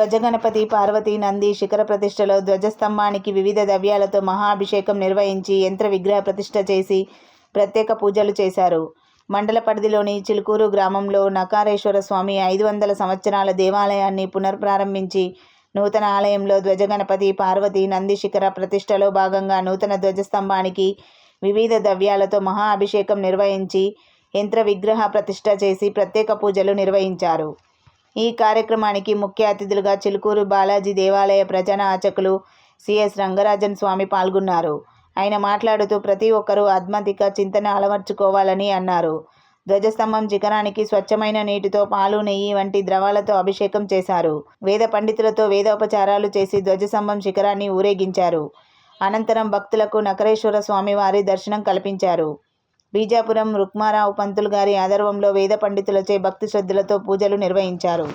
ధ్వజగణపతి పార్వతీ నంది శిఖర ప్రతిష్టలో ధ్వజస్తంభానికి వివిధ ద్రవ్యాలతో మహాభిషేకం నిర్వహించి యంత్ర విగ్రహ ప్రతిష్ఠ చేసి ప్రత్యేక పూజలు చేశారు. మండల పరిధిలోని చిలుకూరు గ్రామంలో నకారేశ్వర స్వామి 500 సంవత్సరాల దేవాలయాన్ని పునర్ప్రారంభించి నూతన ఆలయంలో ధ్వజగణపతి పార్వతీ నంది శిఖర ప్రతిష్టలో భాగంగా నూతన ధ్వజస్తంభానికి వివిధ ద్రవ్యాలతో మహా అభిషేకం నిర్వహించి యంత్ర విగ్రహ ప్రతిష్ఠ చేసి ప్రత్యేక పూజలు నిర్వహించారు. ఈ కార్యక్రమానికి ముఖ్య అతిథులుగా చిలుకూరు బాలాజీ దేవాలయ ప్రధాన అర్చకులు సిఎస్ రంగరాజన్ స్వామి పాల్గొన్నారు. ఆయన మాట్లాడుతూ ప్రతి ఒక్కరూ ఆధ్యాత్మిక చింతన అలవర్చుకోవాలని అన్నారు. ధ్వజస్తంభం శిఖరానికి స్వచ్ఛమైన నీటితో పాలు, నెయ్యి వంటి ద్రవాలతో అభిషేకం చేశారు. వేద పండితులతో వేదోపచారాలు చేసి ధ్వజస్తంభం శిఖరాన్ని ఊరేగించారు. అనంతరం భక్తులకు నకరేశ్వర స్వామి వారి దర్శనం కల్పించారు. బీజాపురం రుక్మారావు పంతులు గారి ఆధ్వర్యంలో వేద పండితులచే భక్తి శ్రద్ధలతో పూజలు నిర్వహించారు.